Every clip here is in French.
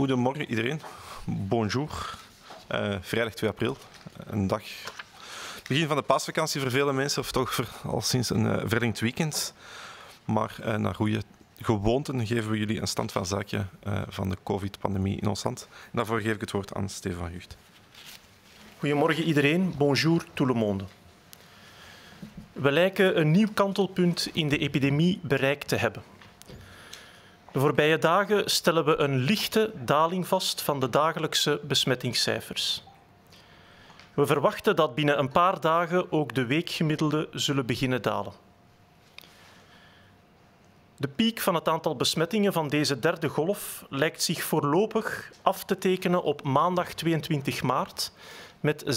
Goedemorgen iedereen. Bonjour. Vrijdag 2 april. Een dag. Begin van de paasvakantie voor vele mensen, of toch al sinds een verlengd weekend. Maar naar goede gewoonten geven we jullie een stand van zaken van de COVID-pandemie in ons land. En daarvoor geef ik het woord aan Stefan Gucht. Goedemorgen iedereen. Bonjour tout le monde. We lijken een nieuw kantelpunt in de epidemie bereikt te hebben. De voorbije dagen stellen we een lichte daling vast van de dagelijkse besmettingscijfers. We verwachten dat binnen een paar dagen ook de weekgemiddelden zullen beginnen dalen. De piek van het aantal besmettingen van deze derde golf lijkt zich voorlopig af te tekenen op maandag 22 maart met 6.279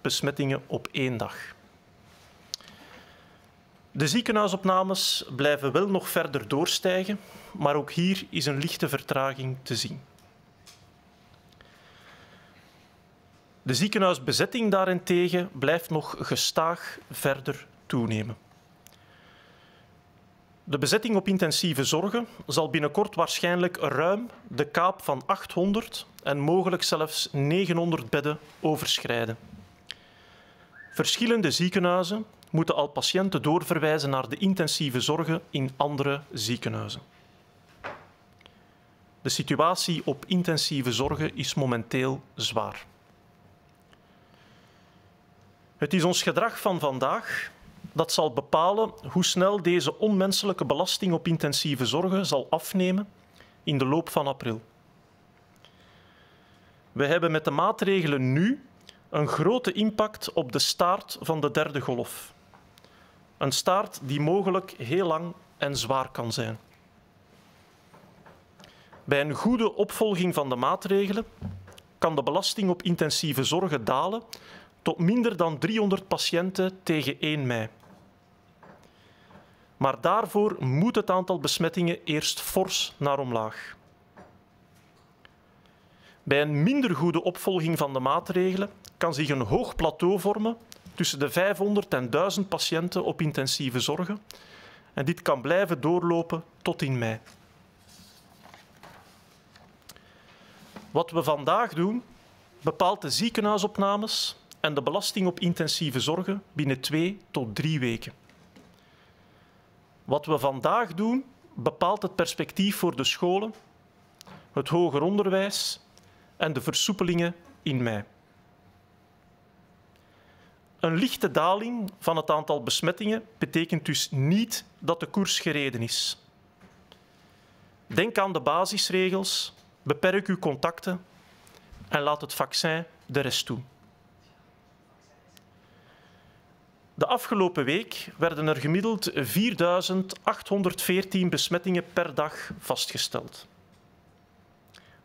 besmettingen op één dag. De ziekenhuisopnames blijven wel nog verder doorstijgen, maar ook hier is een lichte vertraging te zien. De ziekenhuisbezetting daarentegen blijft nog gestaag verder toenemen. De bezetting op intensieve zorgen zal binnenkort waarschijnlijk ruim de kaap van 800 en mogelijk zelfs 900 bedden overschrijden. Verschillende ziekenhuizen moeten al patiënten doorverwijzen naar de intensieve zorgen in andere ziekenhuizen. De situatie op intensieve zorgen is momenteel zwaar. Het is ons gedrag van vandaag dat zal bepalen hoe snel deze onmenselijke belasting op intensieve zorgen zal afnemen in de loop van april. We hebben met de maatregelen nu een grote impact op de staart van de derde golf. Een staart die mogelijk heel lang en zwaar kan zijn. Bij een goede opvolging van de maatregelen kan de belasting op intensieve zorgen dalen tot minder dan 300 patiënten tegen 1 mei. Maar daarvoor moet het aantal besmettingen eerst fors naar omlaag. Bij een minder goede opvolging van de maatregelen kan zich een hoog plateau vormen tussen de 500 en 1000 patiënten op intensieve zorgen. En dit kan blijven doorlopen tot in mei. Wat we vandaag doen, bepaalt de ziekenhuisopnames en de belasting op intensieve zorgen binnen 2 tot 3 weken. Wat we vandaag doen, bepaalt het perspectief voor de scholen, het hoger onderwijs en de versoepelingen in mei. Een lichte daling van het aantal besmettingen betekent dus niet dat de koers gereden is. Denk aan de basisregels, beperk uw contacten en laat het vaccin de rest doen. De afgelopen week werden er gemiddeld 4.814 besmettingen per dag vastgesteld.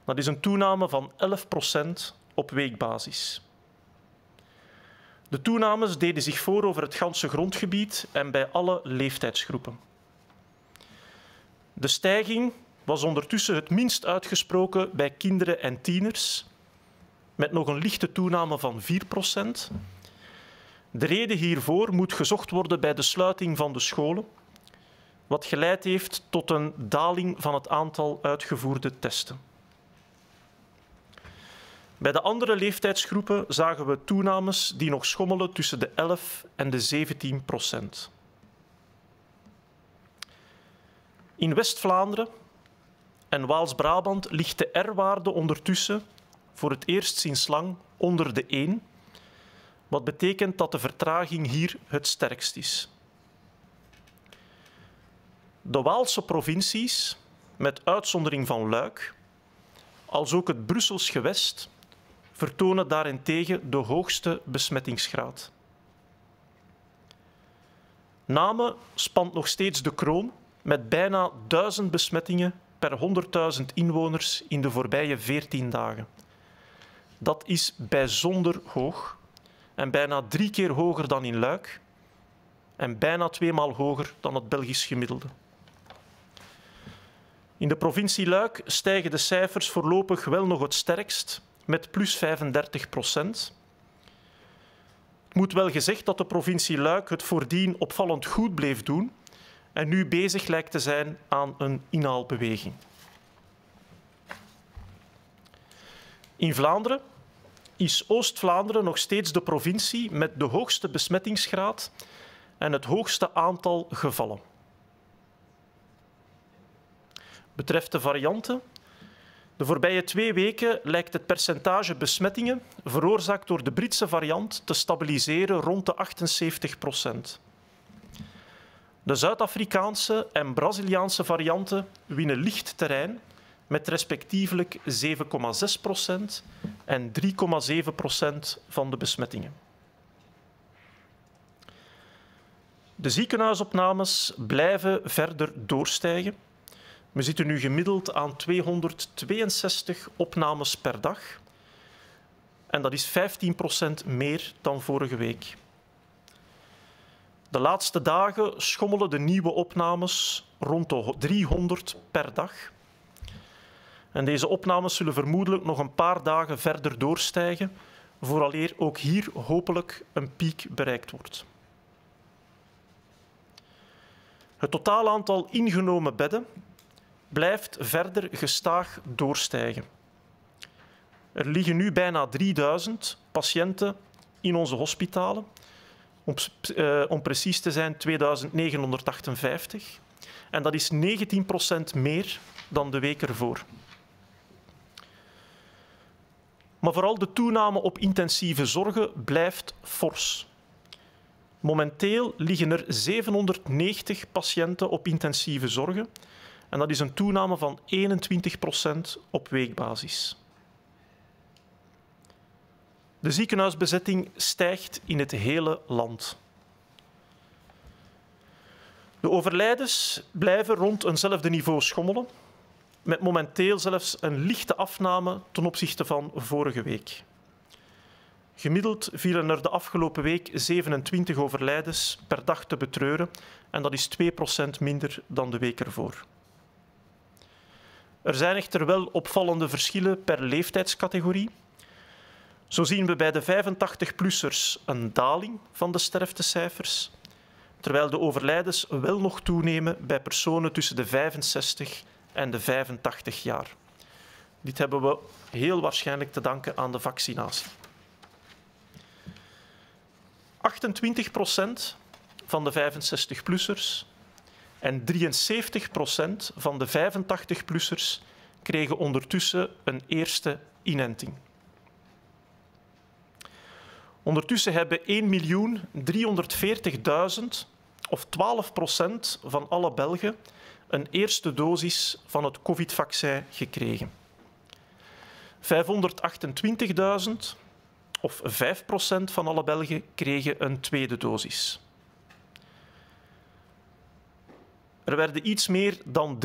Dat is een toename van 11% op weekbasis. De toenames deden zich voor over het ganse grondgebied en bij alle leeftijdsgroepen. De stijging was ondertussen het minst uitgesproken bij kinderen en tieners, met nog een lichte toename van 4%. De reden hiervoor moet gezocht worden bij de sluiting van de scholen, wat geleid heeft tot een daling van het aantal uitgevoerde testen. Bij de andere leeftijdsgroepen zagen we toenames die nog schommelen tussen de 11 en de 17%. In West-Vlaanderen en Waals-Brabant ligt de R-waarde ondertussen voor het eerst sinds lang onder de 1, wat betekent dat de vertraging hier het sterkst is. De Waalse provincies, met uitzondering van Luik, als ook het Brussels gewest, vertonen daarentegen de hoogste besmettingsgraad. Namen spant nog steeds de kroon met bijna 1000 besmettingen per 100.000 inwoners in de voorbije 14 dagen. Dat is bijzonder hoog en bijna 3 keer hoger dan in Luik en bijna 2 maal hoger dan het Belgisch gemiddelde. In de provincie Luik stijgen de cijfers voorlopig wel nog het sterkst, met plus 35%. Het moet wel gezegd dat de provincie Luik het voordien opvallend goed bleef doen en nu bezig lijkt te zijn aan een inhaalbeweging. In Vlaanderen is Oost-Vlaanderen nog steeds de provincie met de hoogste besmettingsgraad en het hoogste aantal gevallen. Betreft de varianten. De voorbije 2 weken lijkt het percentage besmettingen veroorzaakt door de Britse variant te stabiliseren rond de 78%. De Zuid-Afrikaanse en Braziliaanse varianten winnen licht terrein met respectievelijk 7,6% en 3,7% van de besmettingen. De ziekenhuisopnames blijven verder doorstijgen. We zitten nu gemiddeld aan 262 opnames per dag. En dat is 15% meer dan vorige week. De laatste dagen schommelen de nieuwe opnames rond de 300 per dag. En deze opnames zullen vermoedelijk nog een paar dagen verder doorstijgen, vooraleer ook hier hopelijk een piek bereikt wordt. Het totaal aantal ingenomen bedden blijft verder gestaag doorstijgen. Er liggen nu bijna 3000 patiënten in onze hospitalen, om precies te zijn 2958. En dat is 19% meer dan de week ervoor. Maar vooral de toename op intensieve zorgen blijft fors. Momenteel liggen er 790 patiënten op intensieve zorgen. En dat is een toename van 21% op weekbasis. De ziekenhuisbezetting stijgt in het hele land. De overlijdens blijven rond eenzelfde niveau schommelen, met momenteel zelfs een lichte afname ten opzichte van vorige week. Gemiddeld vielen er de afgelopen week 27 overlijdens per dag te betreuren en dat is 2% minder dan de week ervoor. Er zijn echter wel opvallende verschillen per leeftijdscategorie. Zo zien we bij de 85-plussers een daling van de sterftecijfers, terwijl de overlijdens wel nog toenemen bij personen tussen de 65 en de 85 jaar. Dit hebben we heel waarschijnlijk te danken aan de vaccinatie. 28% van de 65-plussers en 73% van de 85-plussers kregen ondertussen een eerste inenting. Ondertussen hebben 1.340.000, of 12% van alle Belgen, een eerste dosis van het COVID-vaccin gekregen. 528.000, of 5% van alle Belgen, kregen een tweede dosis. Er werden iets meer dan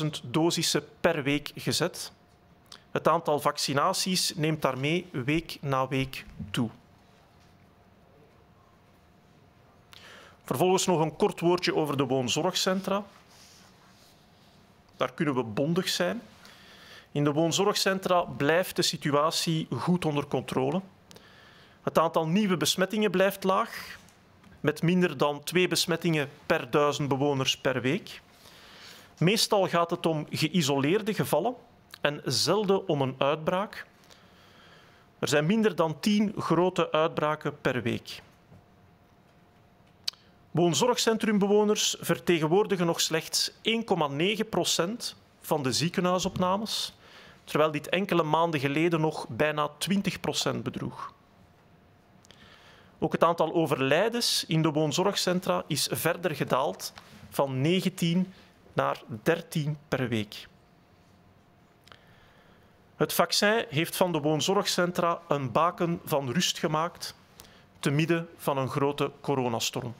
300.000 dosissen per week gezet. Het aantal vaccinaties neemt daarmee week na week toe. Vervolgens nog een kort woordje over de woonzorgcentra. Daar kunnen we bondig zijn. In de woonzorgcentra blijft de situatie goed onder controle. Het aantal nieuwe besmettingen blijft laag, met minder dan 2 besmettingen per 1000 bewoners per week. Meestal gaat het om geïsoleerde gevallen en zelden om een uitbraak. Er zijn minder dan 10 grote uitbraken per week. Woonzorgcentrumbewoners vertegenwoordigen nog slechts 1,9% van de ziekenhuisopnames, terwijl dit enkele maanden geleden nog bijna 20% bedroeg. Ook het aantal overlijdens in de woonzorgcentra is verder gedaald, van 19 naar 13 per week. Het vaccin heeft van de woonzorgcentra een baken van rust gemaakt, te midden van een grote coronastorm.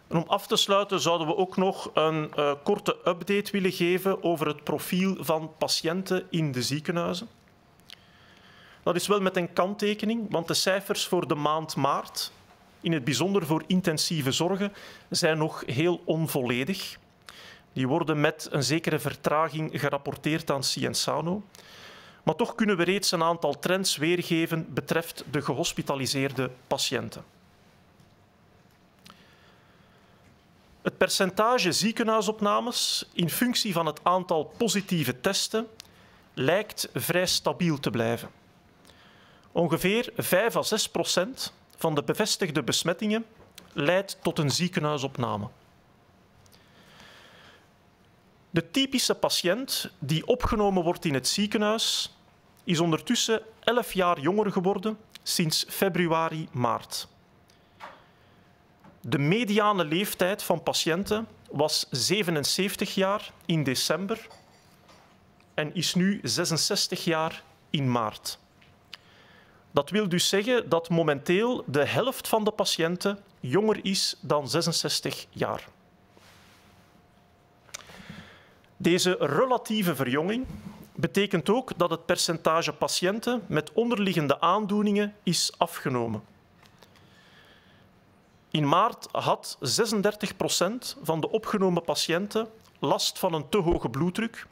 En om af te sluiten zouden we ook nog een korte update willen geven over het profiel van patiënten in de ziekenhuizen. Dat is wel met een kanttekening, want de cijfers voor de maand maart, in het bijzonder voor intensieve zorgen, zijn nog heel onvolledig. Die worden met een zekere vertraging gerapporteerd aan Cienzano. Maar toch kunnen we reeds een aantal trends weergeven betreft de gehospitaliseerde patiënten. Het percentage ziekenhuisopnames in functie van het aantal positieve testen lijkt vrij stabiel te blijven. Ongeveer 5 à 6% van de bevestigde besmettingen leidt tot een ziekenhuisopname. De typische patiënt die opgenomen wordt in het ziekenhuis is ondertussen 11 jaar jonger geworden sinds februari, maart. De mediane leeftijd van patiënten was 77 jaar in december en is nu 66 jaar in maart. Dat wil dus zeggen dat momenteel de helft van de patiënten jonger is dan 66 jaar. Deze relatieve verjonging betekent ook dat het percentage patiënten met onderliggende aandoeningen is afgenomen. In maart had 36% van de opgenomen patiënten last van een te hoge bloeddruk,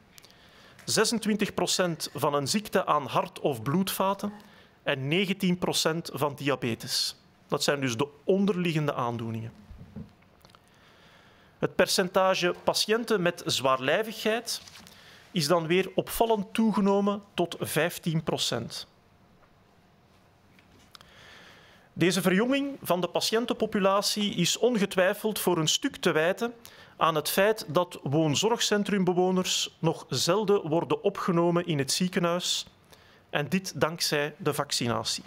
26% van een ziekte aan hart- of bloedvaten en 19% van diabetes. Dat zijn dus de onderliggende aandoeningen. Het percentage patiënten met zwaarlijvigheid is dan weer opvallend toegenomen tot 15%. Deze verjonging van de patiëntenpopulatie is ongetwijfeld voor een stuk te wijten aan het feit dat woonzorgcentrumbewoners nog zelden worden opgenomen in het ziekenhuis en dit dankzij de vaccinatie.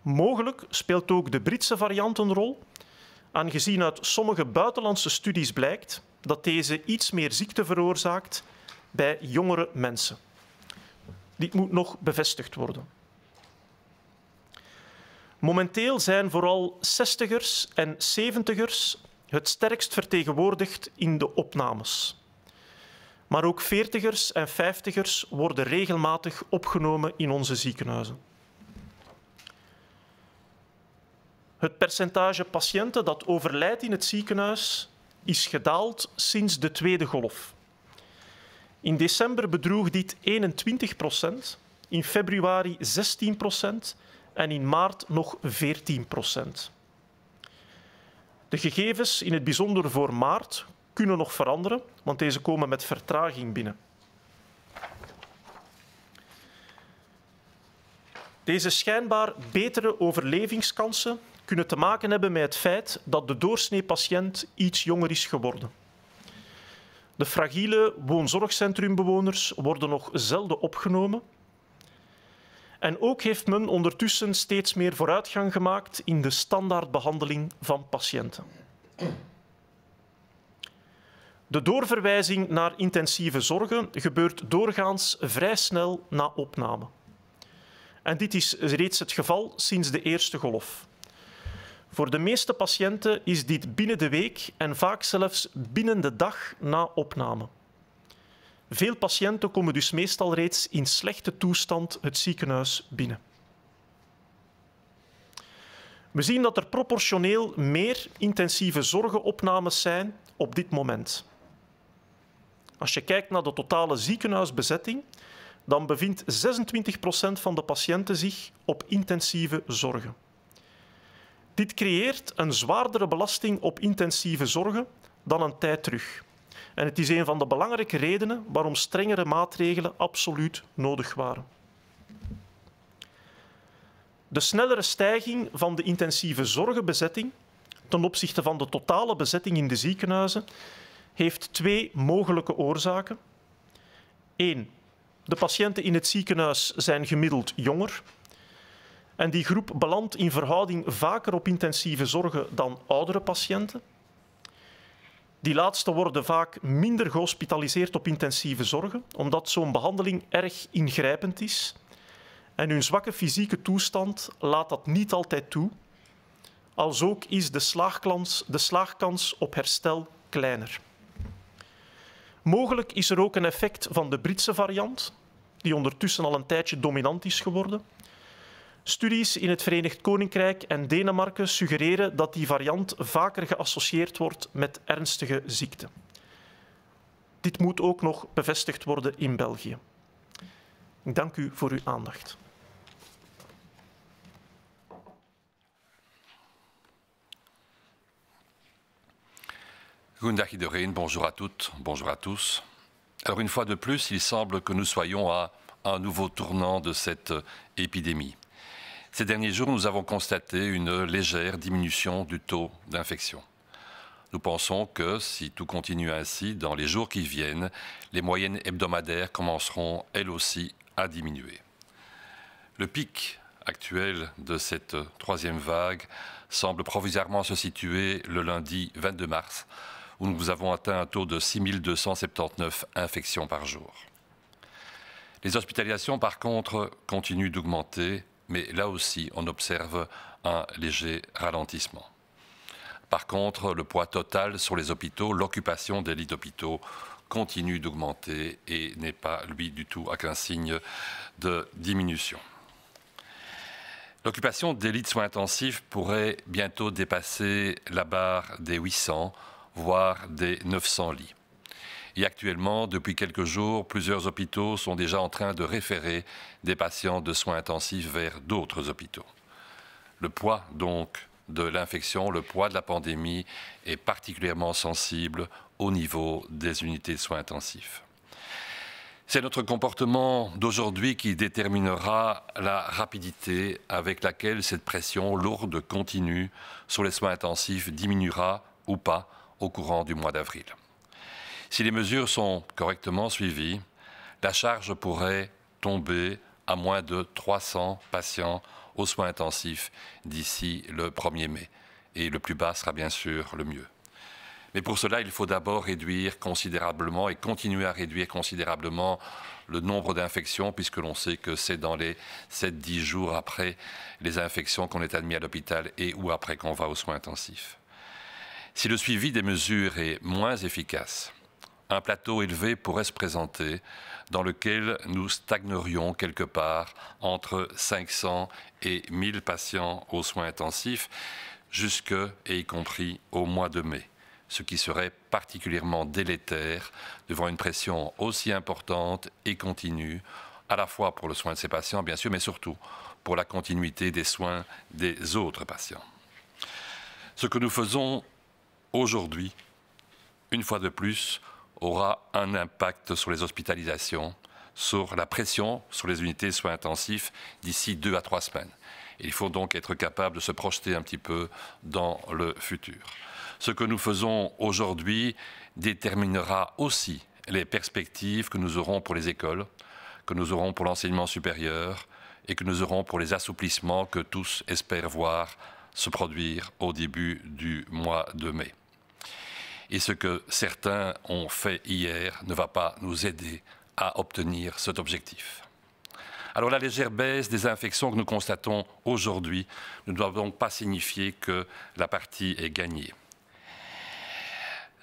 Mogelijk speelt ook de Britse variant een rol, aangezien uit sommige buitenlandse studies blijkt dat deze iets meer ziekte veroorzaakt bij jongere mensen. Dit moet nog bevestigd worden. Momenteel zijn vooral 60ers en 70ers het sterkst vertegenwoordigd in de opnames. Maar ook 40ers en 50ers worden regelmatig opgenomen in onze ziekenhuizen. Het percentage patiënten dat overlijdt in het ziekenhuis is gedaald sinds de tweede golf. In december bedroeg dit 21%, in februari 16% en in maart nog 14%. De gegevens, in het bijzonder voor maart, kunnen nog veranderen, want deze komen met vertraging binnen. Deze schijnbaar betere overlevingskansen kunnen te maken hebben met het feit dat de doorsnee patiënt iets jonger is geworden. De fragiele woonzorgcentrumbewoners worden nog zelden opgenomen. En ook heeft men ondertussen steeds meer vooruitgang gemaakt in de standaardbehandeling van patiënten. De doorverwijzing naar intensieve zorgen gebeurt doorgaans vrij snel na opname. En dit is reeds het geval sinds de eerste golf. Voor de meeste patiënten is dit binnen de week en vaak zelfs binnen de dag na opname. Veel patiënten komen dus meestal reeds in slechte toestand het ziekenhuis binnen. We zien dat er proportioneel meer intensieve zorgenopnames zijn op dit moment. Als je kijkt naar de totale ziekenhuisbezetting, dan bevindt 26% van de patiënten zich op intensieve zorgen. Dit creëert een zwaardere belasting op intensieve zorgen dan een tijd terug. En het is een van de belangrijke redenen waarom strengere maatregelen absoluut nodig waren. De snellere stijging van de intensieve zorgenbezetting ten opzichte van de totale bezetting in de ziekenhuizen heeft twee mogelijke oorzaken. 1. De patiënten in het ziekenhuis zijn gemiddeld jonger. En die groep belandt in verhouding vaker op intensieve zorgen dan oudere patiënten. Die laatste worden vaak minder gehospitaliseerd op intensieve zorgen, omdat zo'n behandeling erg ingrijpend is. En hun zwakke fysieke toestand laat dat niet altijd toe. Alsook is de slaagkans op herstel kleiner. Mogelijk is er ook een effect van de Britse variant, die ondertussen al een tijdje dominant is geworden. Studies in het Verenigd Koninkrijk en Denemarken suggereren dat die variant vaker geassocieerd wordt met ernstige ziekten. Dit moet ook nog bevestigd worden in België. Ik dank u voor uw aandacht. Goedendag iedereen, bonjour à toutes, bonjour à tous. Alors une fois de plus, il semble que nous soyons à un nouveau tournant de cette épidémie. Ces derniers jours, nous avons constaté une légère diminution du taux d'infection. Nous pensons que si tout continue ainsi, dans les jours qui viennent, les moyennes hebdomadaires commenceront elles aussi à diminuer. Le pic actuel de cette troisième vague semble provisoirement se situer le lundi 22 mars, où nous avons atteint un taux de 6 279 infections par jour. Les hospitalisations, par contre, continuent d'augmenter, mais là aussi, on observe un léger ralentissement. Par contre, le poids total sur les hôpitaux, l'occupation des lits d'hôpitaux continue d'augmenter et n'est pas, lui, du tout avec un signe de diminution. L'occupation des lits de soins intensifs pourrait bientôt dépasser la barre des 800, voire des 900 lits. Et actuellement, depuis quelques jours, plusieurs hôpitaux sont déjà en train de référer des patients de soins intensifs vers d'autres hôpitaux. Le poids, donc, de l'infection, le poids de la pandémie est particulièrement sensible au niveau des unités de soins intensifs. C'est notre comportement d'aujourd'hui qui déterminera la rapidité avec laquelle cette pression lourde continue sur les soins intensifs diminuera ou pas au courant du mois d'avril. Si les mesures sont correctement suivies, la charge pourrait tomber à moins de 300 patients aux soins intensifs d'ici le 1er mai. Et le plus bas sera bien sûr le mieux. Mais pour cela, il faut d'abord réduire considérablement et continuer à réduire considérablement le nombre d'infections, puisque l'on sait que c'est dans les 7-10 jours après les infections qu'on est admis à l'hôpital et ou après qu'on va aux soins intensifs. Si le suivi des mesures est moins efficace, un plateau élevé pourrait se présenter dans lequel nous stagnerions quelque part entre 500 et 1000 patients aux soins intensifs, jusque et y compris au mois de mai, ce qui serait particulièrement délétère devant une pression aussi importante et continue, à la fois pour le soin de ces patients, bien sûr, mais surtout pour la continuité des soins des autres patients. Ce que nous faisons aujourd'hui, une fois de plus, aura un impact sur les hospitalisations, sur la pression sur les unités de soins intensifs d'ici 2 à 3 semaines. Il faut donc être capable de se projeter un petit peu dans le futur. Ce que nous faisons aujourd'hui déterminera aussi les perspectives que nous aurons pour les écoles, que nous aurons pour l'enseignement supérieur et que nous aurons pour les assouplissements que tous espèrent voir se produire au début du mois de mai. Et ce que certains ont fait hier ne va pas nous aider à obtenir cet objectif. Alors la légère baisse des infections que nous constatons aujourd'hui ne doit donc pas signifier que la partie est gagnée.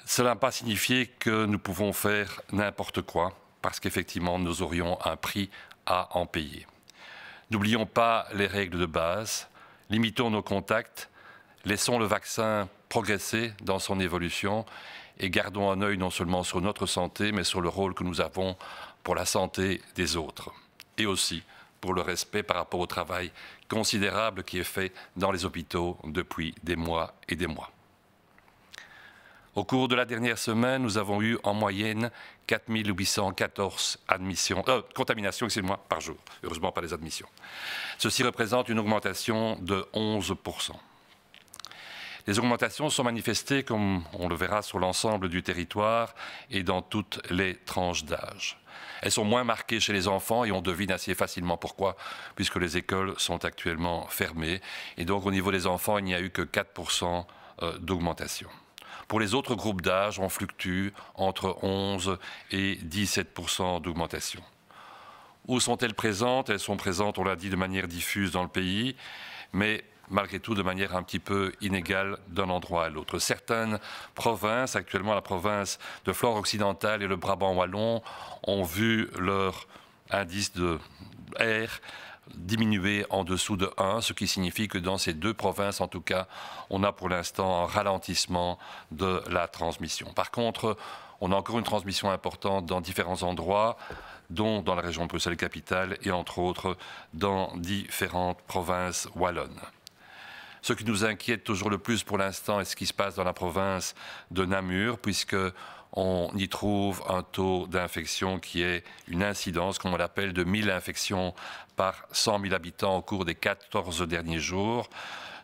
Cela n'a pas signifié que nous pouvons faire n'importe quoi, parce qu'effectivement nous aurions un prix à en payer. N'oublions pas les règles de base, limitons nos contacts, laissons le vaccin progresser dans son évolution et gardons un œil non seulement sur notre santé, mais sur le rôle que nous avons pour la santé des autres. Et aussi pour le respect par rapport au travail considérable qui est fait dans les hôpitaux depuis des mois et des mois. Au cours de la dernière semaine, nous avons eu en moyenne 4 814 contaminations par jour. Heureusement pas les admissions. Ceci représente une augmentation de 11%. Les augmentations sont manifestées, comme on le verra, sur l'ensemble du territoire et dans toutes les tranches d'âge. Elles sont moins marquées chez les enfants et on devine assez facilement pourquoi, puisque les écoles sont actuellement fermées. Et donc au niveau des enfants, il n'y a eu que 4% d'augmentation. Pour les autres groupes d'âge, on fluctue entre 11 et 17% d'augmentation. Où sont-elles présentes? Elles sont présentes, on l'a dit, de manière diffuse dans le pays, mais malgré tout de manière un petit peu inégale d'un endroit à l'autre. Certaines provinces, actuellement la province de Flandre occidentale et le Brabant wallon, ont vu leur indice de R diminuer en dessous de 1, ce qui signifie que dans ces deux provinces, en tout cas, on a pour l'instant un ralentissement de la transmission. Par contre, on a encore une transmission importante dans différents endroits, dont dans la région de Bruxelles-Capitale et entre autres dans différentes provinces wallonnes. Ce qui nous inquiète toujours le plus pour l'instant est ce qui se passe dans la province de Namur, puisqu'on y trouve un taux d'infection qui est une incidence, comme on l'appelle, de 1000 infections par 100 000 habitants au cours des 14 derniers jours.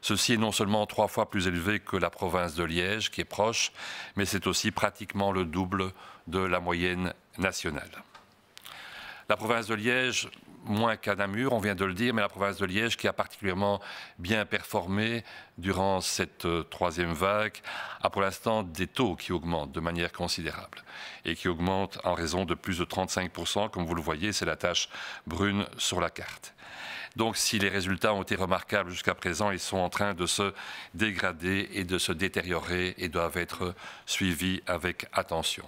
Ceci est non seulement 3 fois plus élevé que la province de Liège, qui est proche, mais c'est aussi pratiquement le double de la moyenne nationale. La province de Liège, moins qu'à Namur, on vient de le dire, mais la province de Liège qui a particulièrement bien performé durant cette troisième vague, a pour l'instant des taux qui augmentent de manière considérable et qui augmentent en raison de plus de 35%, comme vous le voyez, c'est la tache brune sur la carte. Donc si les résultats ont été remarquables jusqu'à présent, ils sont en train de se dégrader et de se détériorer et doivent être suivis avec attention.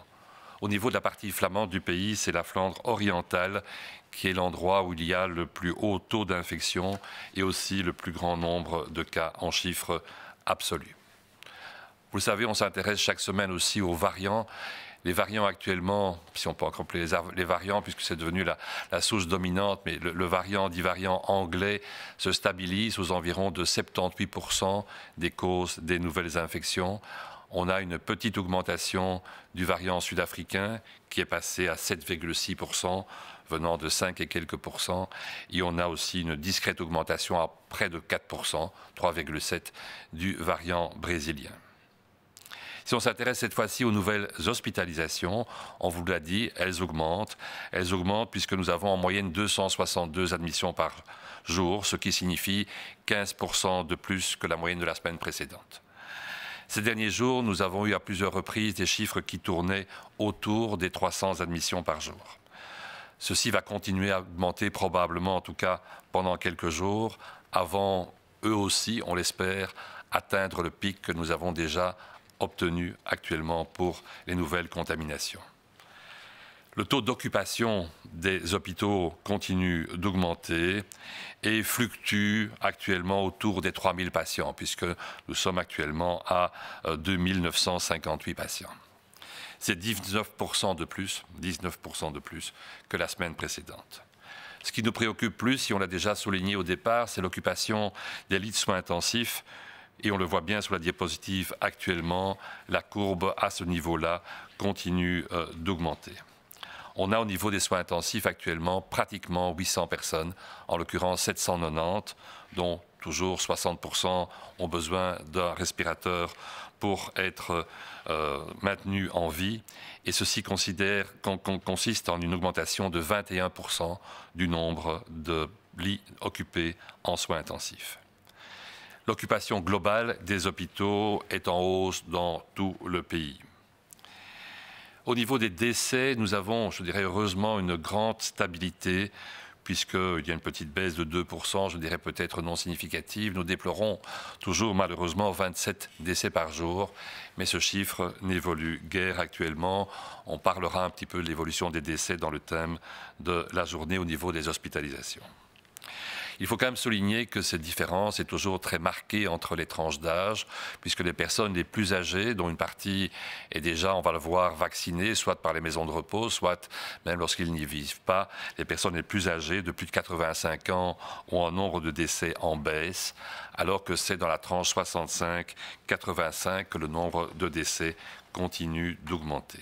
Au niveau de la partie flamande du pays, c'est la Flandre orientale qui est l'endroit où il y a le plus haut taux d'infection et aussi le plus grand nombre de cas en chiffres absolus. Vous le savez, on s'intéresse chaque semaine aussi aux variants. Les variants actuellement, si on peut encore appeler les variants, puisque c'est devenu la souche dominante, mais le variant dit variant anglais se stabilise aux environs de 78% des causes des nouvelles infections. On a une petite augmentation du variant sud-africain qui est passé à 7,6%, venant de 5 et quelques pourcents. Et on a aussi une discrète augmentation à près de 4%, 3,7% du variant brésilien. Si on s'intéresse cette fois-ci aux nouvelles hospitalisations, on vous l'a dit, elles augmentent. Elles augmentent puisque nous avons en moyenne 262 admissions par jour, ce qui signifie 15% de plus que la moyenne de la semaine précédente. Ces derniers jours, nous avons eu à plusieurs reprises des chiffres qui tournaient autour des 300 admissions par jour. Ceci va continuer à augmenter probablement, en tout cas pendant quelques jours, avant eux aussi, on l'espère, atteindre le pic que nous avons déjà obtenu actuellement pour les nouvelles contaminations. Le taux d'occupation des hôpitaux continue d'augmenter et fluctue actuellement autour des 3000 patients, puisque nous sommes actuellement à 2958 patients. C'est 19% de plus que la semaine précédente. Ce qui nous préoccupe plus, et on l'a déjà souligné au départ, c'est l'occupation des lits de soins intensifs. Et on le voit bien sur la diapositive actuellement, la courbe à ce niveau-là continue d'augmenter. On a au niveau des soins intensifs actuellement pratiquement 800 personnes, en l'occurrence 790, dont toujours 60% ont besoin d'un respirateur pour être maintenus en vie. Et ceci consiste en une augmentation de 21% du nombre de lits occupés en soins intensifs. L'occupation globale des hôpitaux est en hausse dans tout le pays. Au niveau des décès, nous avons, je dirais heureusement, une grande stabilité, puisqu'il y a une petite baisse de 2%, je dirais peut-être non significative. Nous déplorons toujours malheureusement 27 décès par jour, mais ce chiffre n'évolue guère actuellement. On parlera un petit peu de l'évolution des décès dans le thème de la journée au niveau des hospitalisations. Il faut quand même souligner que cette différence est toujours très marquée entre les tranches d'âge, puisque les personnes les plus âgées, dont une partie est déjà, on va le voir, vaccinée, soit par les maisons de repos, soit même lorsqu'ils n'y vivent pas, les personnes les plus âgées, de plus de 85 ans, ont un nombre de décès en baisse, alors que c'est dans la tranche 65-85 que le nombre de décès continue d'augmenter.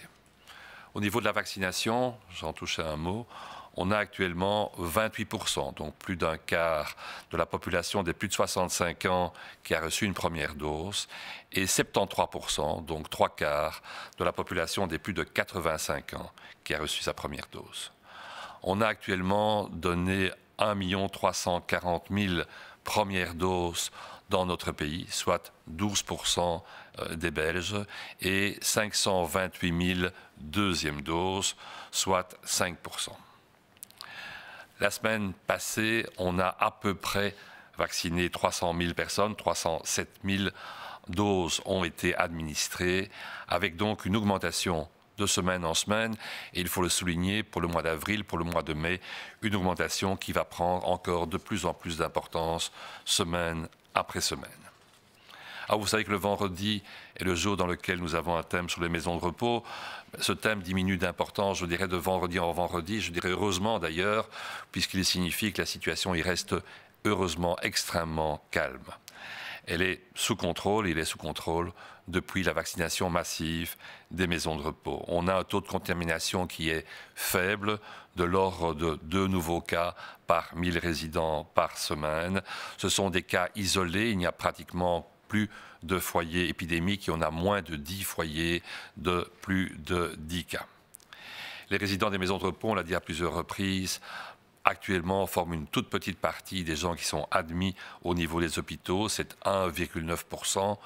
Au niveau de la vaccination, j'en touche à un mot, on a actuellement 28%, donc plus d'un quart de la population des plus de 65 ans qui a reçu une première dose, et 73%, donc 3 quarts de la population des plus de 85 ans qui a reçu sa première dose. On a actuellement donné 1 340 000 premières doses dans notre pays, soit 12% des Belges, et 528 000 deuxièmes doses, soit 5%. La semaine passée, on a à peu près vacciné 300 000 personnes, 307 000 doses ont été administrées, avec donc une augmentation de semaine en semaine, et il faut le souligner, pour le mois d'avril, pour le mois de mai, une augmentation qui va prendre encore de plus en plus d'importance semaine après semaine. Alors vous savez que le vendredi est le jour dans lequel nous avons un thème sur les maisons de repos. Ce thème diminue d'importance, je dirais, de vendredi en vendredi, je dirais heureusement d'ailleurs, puisqu'il signifie que la situation y reste heureusement extrêmement calme. Elle est sous contrôle, il est sous contrôle depuis la vaccination massive des maisons de repos. On a un taux de contamination qui est faible, de l'ordre de 2 nouveaux cas par 1000 résidents par semaine. Ce sont des cas isolés, il n'y a pratiquement plus de foyers épidémiques et on a moins de 10 foyers de plus de 10 cas. Les résidents des maisons de repos, on l'a dit à plusieurs reprises, actuellement forment une toute petite partie des gens qui sont admis au niveau des hôpitaux, c'est 1,9%.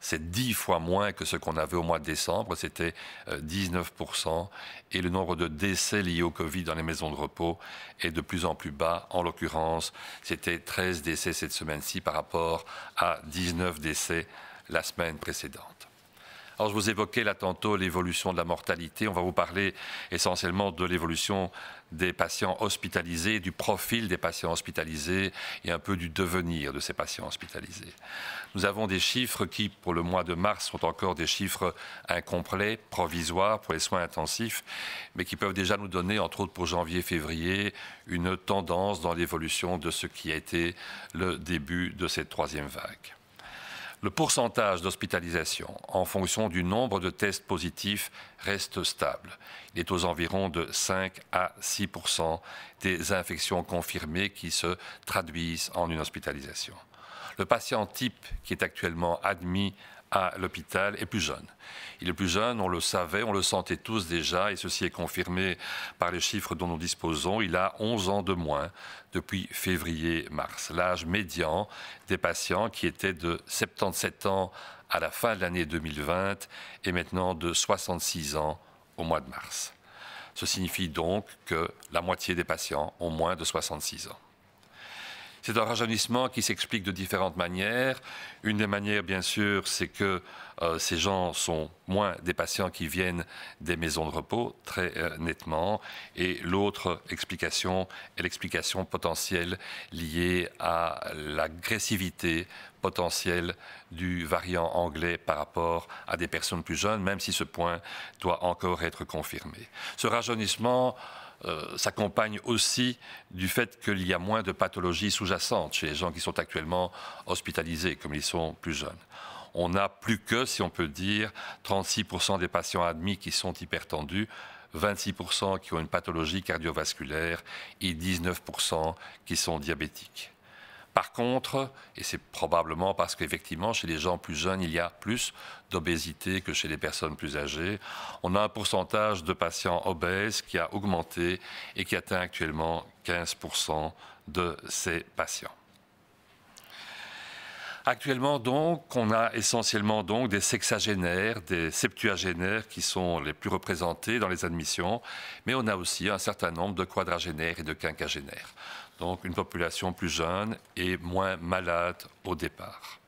C'est 10 fois moins que ce qu'on avait au mois de décembre, c'était 19%. Et le nombre de décès liés au Covid dans les maisons de repos est de plus en plus bas. En l'occurrence, c'était 13 décès cette semaine-ci par rapport à 19 décès la semaine précédente. Alors, je vous évoquais là tantôt l'évolution de la mortalité. On va vous parler essentiellement de l'évolution des patients hospitalisés, du profil des patients hospitalisés et un peu du devenir de ces patients hospitalisés. Nous avons des chiffres qui, pour le mois de mars, sont encore des chiffres incomplets, provisoires pour les soins intensifs, mais qui peuvent déjà nous donner, entre autres pour janvier-février, une tendance dans l'évolution de ce qui a été le début de cette troisième vague. Le pourcentage d'hospitalisation en fonction du nombre de tests positifs reste stable. Il est aux environs de 5 à 6% des infections confirmées qui se traduisent en une hospitalisation. Le patient type qui est actuellement admis à l'hôpital est plus jeune. Il est plus jeune, on le savait, on le sentait tous déjà, et ceci est confirmé par les chiffres dont nous disposons. Il a 11 ans de moins depuis février-mars. L'âge médian des patients, qui était de 77 ans à la fin de l'année 2020, est maintenant de 66 ans au mois de mars. Ce signifie donc que la moitié des patients ont moins de 66 ans. C'est un rajeunissement qui s'explique de différentes manières. Une des manières, bien sûr, c'est que ces gens sont moins des patients qui viennent des maisons de repos, très nettement. Et l'autre explication est l'explication potentielle liée à l'agressivité potentielle du variant anglais par rapport à des personnes plus jeunes, même si ce point doit encore être confirmé. Ce rajeunissement s'accompagne aussi du fait qu'il y a moins de pathologies sous-jacentes chez les gens qui sont actuellement hospitalisés, comme ils sont plus jeunes. On n'a plus que, si on peut dire, 36% des patients admis qui sont hypertendus, 26% qui ont une pathologie cardiovasculaire et 19% qui sont diabétiques. Par contre, et c'est probablement parce qu'effectivement, chez les gens plus jeunes, il y a plus d'obésité que chez les personnes plus âgées, on a un pourcentage de patients obèses qui a augmenté et qui atteint actuellement 15% de ces patients. Actuellement, donc, on a essentiellement donc des sexagénaires, des septuagénaires qui sont les plus représentés dans les admissions, mais on a aussi un certain nombre de quadragénaires et de quinquagénaires. Donc une population plus jeune et moins malade au départ.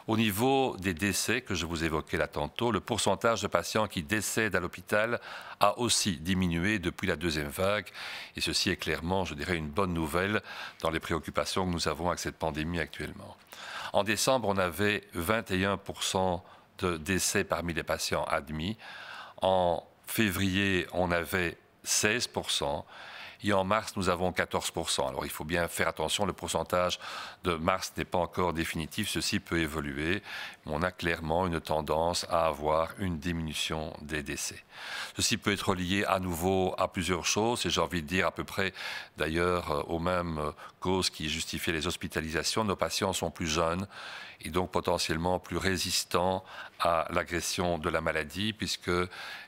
Au niveau des décès que je vous évoquais là tantôt, le pourcentage de patients qui décèdent à l'hôpital a aussi diminué depuis la deuxième vague. Et ceci est clairement, je dirais, une bonne nouvelle dans les préoccupations que nous avons avec cette pandémie actuellement. En décembre, on avait 21% de décès parmi les patients admis. En février, on avait 16%. Et en mars, nous avons 14%. Alors il faut bien faire attention, le pourcentage de mars n'est pas encore définitif, ceci peut évoluer. Mais on a clairement une tendance à avoir une diminution des décès. Ceci peut être lié à nouveau à plusieurs choses, et j'ai envie de dire à peu près d'ailleurs aux mêmes causes qui justifiaient les hospitalisations. Nos patients sont plus jeunes et donc potentiellement plus résistants à l'agression de la maladie, puisque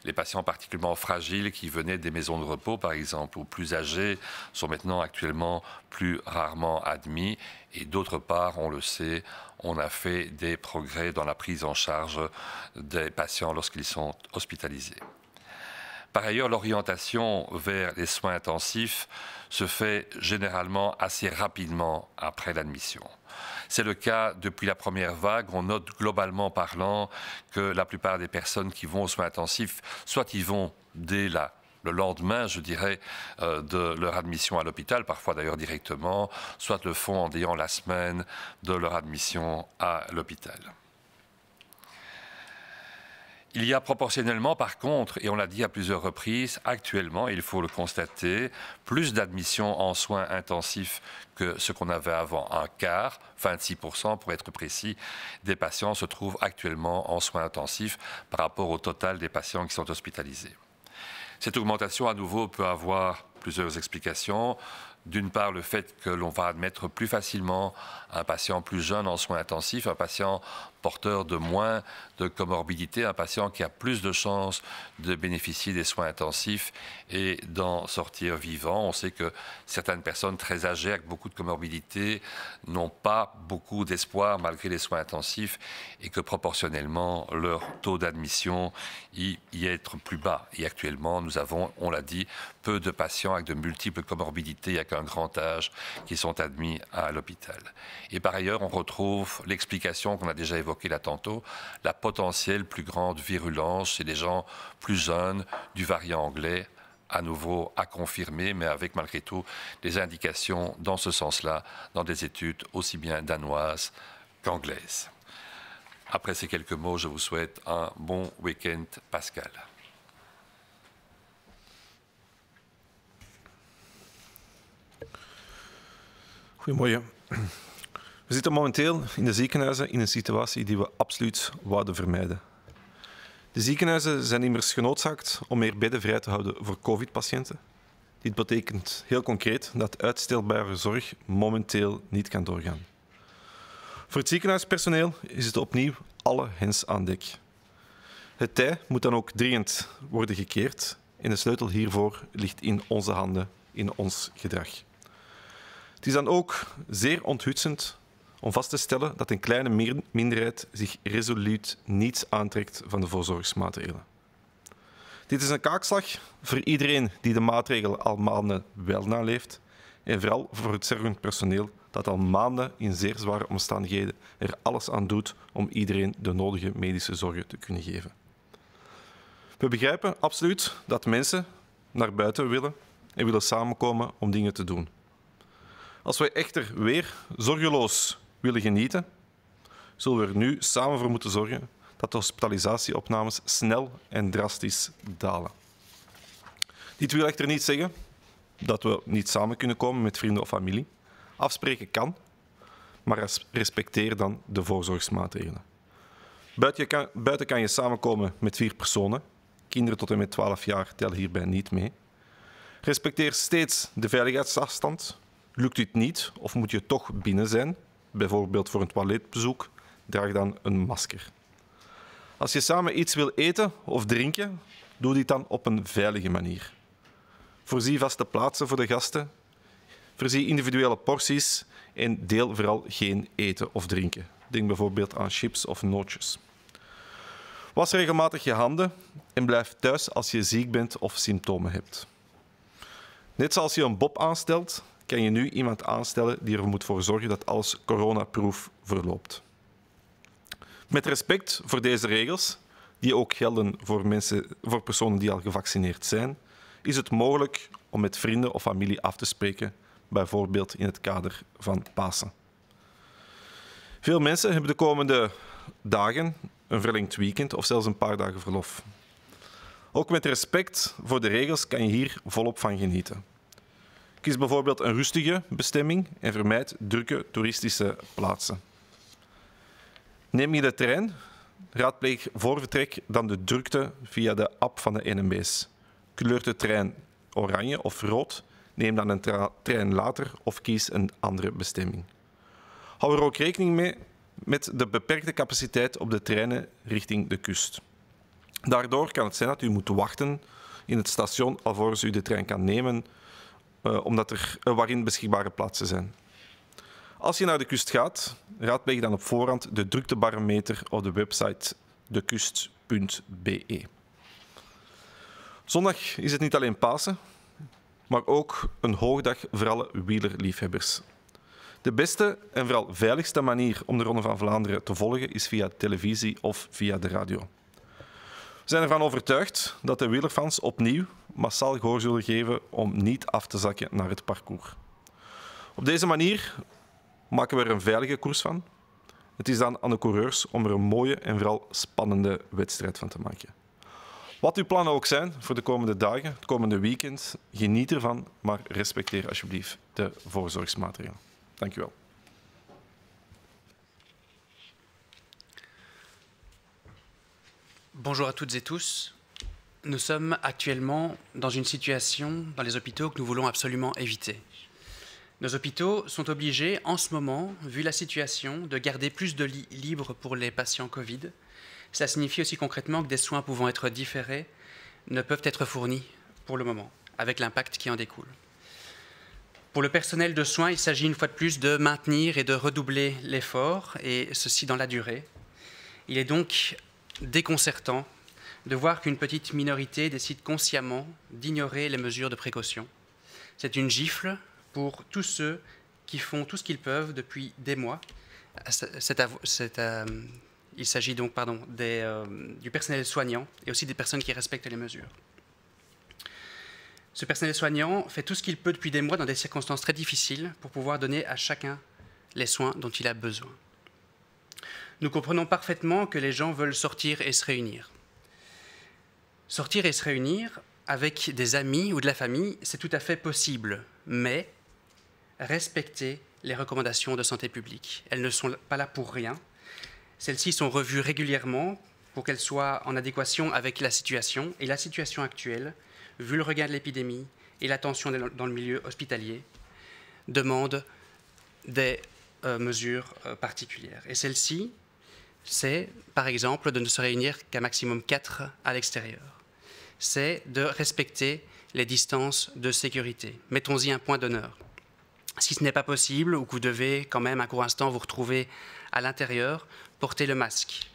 les patients particulièrement fragiles qui venaient des maisons de repos, par exemple, ou plus âgés, sont maintenant actuellement plus rarement admis. Et d'autre part, on le sait, on a fait des progrès dans la prise en charge des patients lorsqu'ils sont hospitalisés. Par ailleurs, l'orientation vers les soins intensifs se fait généralement assez rapidement après l'admission. C'est le cas depuis la première vague. On note globalement parlant que la plupart des personnes qui vont aux soins intensifs, soit ils vont dès le lendemain, je dirais, de leur admission à l'hôpital, parfois d'ailleurs directement, soit le font en ayant la semaine de leur admission à l'hôpital. Il y a proportionnellement, par contre, et on l'a dit à plusieurs reprises, actuellement, il faut le constater, plus d'admissions en soins intensifs que ce qu'on avait avant. Un quart, 26% pour être précis, des patients se trouvent actuellement en soins intensifs par rapport au total des patients qui sont hospitalisés. Cette augmentation, à nouveau, peut avoir plusieurs explications. D'une part, le fait que l'on va admettre plus facilement un patient plus jeune en soins intensifs, un patient porteur de moins de comorbidité, un patient qui a plus de chances de bénéficier des soins intensifs et d'en sortir vivant. On sait que certaines personnes très âgées avec beaucoup de comorbidité n'ont pas beaucoup d'espoir malgré les soins intensifs et que proportionnellement leur taux d'admission y est plus bas. Et actuellement, nous avons, on l'a dit, peu de patients avec de multiples comorbidités avec un grand âge qui sont admis à l'hôpital. Et par ailleurs, on retrouve l'explication qu'on a déjà évoquée là tantôt, la potentielle plus grande virulence chez les gens plus jeunes du variant anglais, à nouveau à confirmer, mais avec malgré tout des indications dans ce sens-là, dans des études aussi bien danoises qu'anglaises. Après ces quelques mots, je vous souhaite un bon week-end pascal. Goedemorgen. We zitten momenteel in de ziekenhuizen in een situatie die we absoluut wouden vermijden. De ziekenhuizen zijn immers genoodzaakt om meer bedden vrij te houden voor COVID-patiënten. Dit betekent heel concreet dat uitstelbare zorg momenteel niet kan doorgaan. Voor het ziekenhuispersoneel is het opnieuw alle hens aan dek. Het tij moet dan ook dringend worden gekeerd en de sleutel hiervoor ligt in onze handen, in ons gedrag. Het is dan ook zeer onthutsend om vast te stellen dat een kleine minderheid zich resoluut niets aantrekt van de voorzorgsmaatregelen. Dit is een kaakslag voor iedereen die de maatregelen al maanden wel naleeft en vooral voor het zorgend personeel dat al maanden in zeer zware omstandigheden er alles aan doet om iedereen de nodige medische zorgen te kunnen geven. We begrijpen absoluut dat mensen naar buiten willen en willen samenkomen om dingen te doen. Als we echter weer zorgeloos willen genieten, zullen we er nu samen voor moeten zorgen dat de hospitalisatieopnames snel en drastisch dalen. Dit wil echter niet zeggen dat we niet samen kunnen komen met vrienden of familie. Afspreken kan, maar respecteer dan de voorzorgsmaatregelen. Buiten kan je samenkomen met 4 personen. Kinderen tot en met 12 jaar tellen hierbij niet mee. Respecteer steeds de veiligheidsafstand. Lukt dit niet of moet je toch binnen zijn, bijvoorbeeld voor een toiletbezoek, draag dan een masker. Als je samen iets wil eten of drinken, doe dit dan op een veilige manier. Voorzie vaste plaatsen voor de gasten, voorzie individuele porties en deel vooral geen eten of drinken. Denk bijvoorbeeld aan chips of nootjes. Was regelmatig je handen en blijf thuis als je ziek bent of symptomen hebt. Net zoals je een bob aanstelt, kan je nu iemand aanstellen die er moet voor zorgen dat alles coronaproof verloopt. Met respect voor deze regels, die ook gelden voor personen die al gevaccineerd zijn, is het mogelijk om met vrienden of familie af te spreken, bijvoorbeeld in het kader van Pasen. Veel mensen hebben de komende dagen een verlengd weekend of zelfs een paar dagen verlof. Ook met respect voor de regels kan je hier volop van genieten. Kies bijvoorbeeld een rustige bestemming en vermijd drukke toeristische plaatsen. Neem je de trein, raadpleeg voor vertrek dan de drukte via de app van de NMB's. Kleurt de trein oranje of rood, neem dan een trein later of kies een andere bestemming. Hou er ook rekening mee met de beperkte capaciteit op de treinen richting de kust. Daardoor kan het zijn dat u moet wachten in het station alvorens u de trein kan nemen, omdat er waarin beschikbare plaatsen zijn. Als je naar de kust gaat, raadpleeg dan op voorhand de druktebarometer op de website dekust.be. Zondag is het niet alleen Pasen, maar ook een hoogdag voor alle wielerliefhebbers. De beste en vooral veiligste manier om de Ronde van Vlaanderen te volgen is via televisie of via de radio. We zijn ervan overtuigd dat de wielerfans opnieuw massaal gehoor zullen geven om niet af te zakken naar het parcours. Op deze manier maken we er een veilige koers van Het is dan aan de coureurs om er een mooie en vooral spannende wedstrijd van te maken. Wat uw plannen ook zijn voor de komende dagen, het komende weekend, geniet ervan, maar respecteer alsjeblieft de voorzorgsmaatregelen. Dank u wel. Bonjour à toutes et tous. Nous sommes actuellement dans une situation dans les hôpitaux que nous voulons absolument éviter. Nos hôpitaux sont obligés en ce moment, vu la situation, de garder plus de lits libres pour les patients Covid. Cela signifie aussi concrètement que des soins pouvant être différés ne peuvent être fournis pour le moment, avec l'impact qui en découle. Pour le personnel de soins, il s'agit une fois de plus de maintenir et de redoubler l'effort, et ceci dans la durée. Il est donc déconcertant de voir qu'une petite minorité décide consciemment d'ignorer les mesures de précaution. C'est une gifle pour tous ceux qui font tout ce qu'ils peuvent depuis des mois. Il s'agit donc du personnel soignant et aussi des personnes qui respectent les mesures. Ce personnel soignant fait tout ce qu'il peut depuis des mois dans des circonstances très difficiles pour pouvoir donner à chacun les soins dont il a besoin. Nous comprenons parfaitement que les gens veulent sortir et se réunir. Sortir et se réunir avec des amis ou de la famille, c'est tout à fait possible, mais respecter les recommandations de santé publique. Elles ne sont pas là pour rien. Celles-ci sont revues régulièrement pour qu'elles soient en adéquation avec la situation. Et la situation actuelle, vu le regain de l'épidémie et la tension dans le milieu hospitalier, demande des mesures particulières. Et celle-ci, c'est par exemple de ne se réunir qu'à maximum 4 à l'extérieur. C'est de respecter les distances de sécurité. Mettons-y un point d'honneur. Si ce n'est pas possible ou que vous devez quand même un court instant vous retrouver à l'intérieur, portez le masque.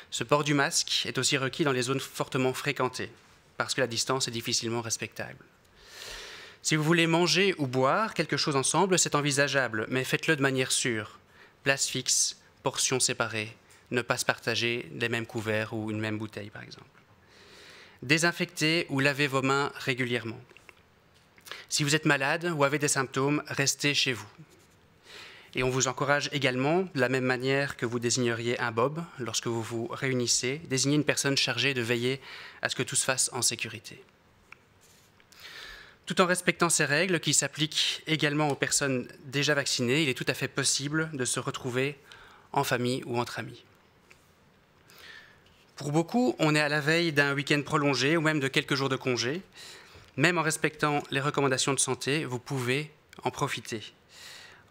Ce port du masque est aussi requis dans les zones fortement fréquentées, parce que la distance est difficilement respectable. Si vous voulez manger ou boire quelque chose ensemble, c'est envisageable, mais faites-le de manière sûre. Place fixe, portions séparées, ne pas se partager les mêmes couverts ou une même bouteille, par exemple. Désinfectez ou lavez vos mains régulièrement. Si vous êtes malade ou avez des symptômes, restez chez vous. Et on vous encourage également, de la même manière que vous désigneriez un Bob, lorsque vous vous réunissez, désignez une personne chargée de veiller à ce que tout se fasse en sécurité. Tout en respectant ces règles qui s'appliquent également aux personnes déjà vaccinées, il est tout à fait possible de se retrouver en famille ou entre amis. Pour beaucoup, on est à la veille d'un week-end prolongé ou même de quelques jours de congé. Même en respectant les recommandations de santé, vous pouvez en profiter.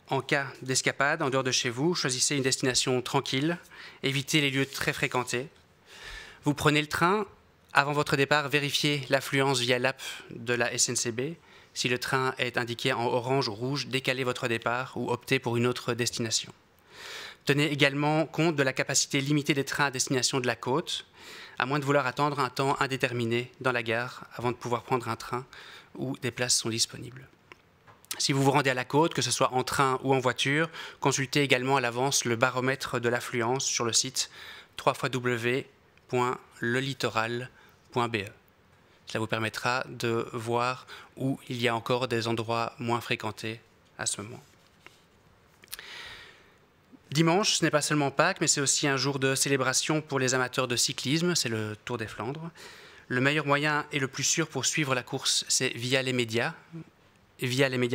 En cas d'escapade en dehors de chez vous, choisissez une destination tranquille, évitez les lieux très fréquentés. Vous prenez le train. Avant votre départ, vérifiez l'affluence via l'app de la SNCB. Si le train est indiqué en orange ou rouge, décalez votre départ ou optez pour une autre destination. Tenez également compte de la capacité limitée des trains à destination de la côte, à moins de vouloir attendre un temps indéterminé dans la gare avant de pouvoir prendre un train où des places sont disponibles. Si vous vous rendez à la côte, que ce soit en train ou en voiture, consultez également à l'avance le baromètre de l'affluence sur le site www.lelittoral.be. Cela vous permettra de voir où il y a encore des endroits moins fréquentés à ce moment. Dimanche, ce n'est pas seulement Pâques, mais c'est aussi un jour de célébration pour les amateurs de cyclisme, c'est le Tour des Flandres. Le meilleur moyen et le plus sûr pour suivre la course, c'est via les médias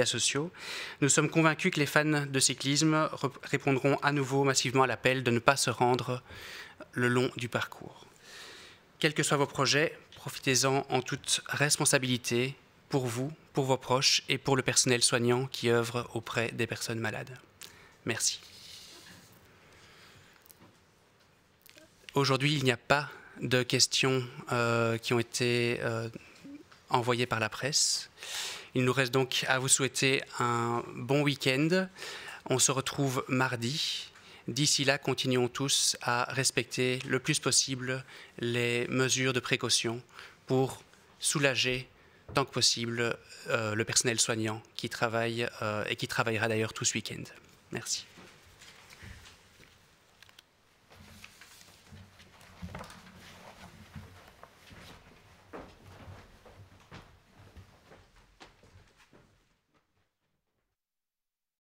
sociaux. Nous sommes convaincus que les fans de cyclisme répondront à nouveau massivement à l'appel de ne pas se rendre le long du parcours. Quels que soient vos projets, profitez-en en toute responsabilité pour vous, pour vos proches et pour le personnel soignant qui œuvre auprès des personnes malades. Merci. Aujourd'hui, il n'y a pas de questions qui ont été envoyées par la presse. Il nous reste donc à vous souhaiter un bon week-end. On se retrouve mardi. D'ici là, continuons tous à respecter le plus possible les mesures de précaution pour soulager tant que possible le personnel soignant qui travaille et qui travaillera d'ailleurs tout ce week-end. Merci.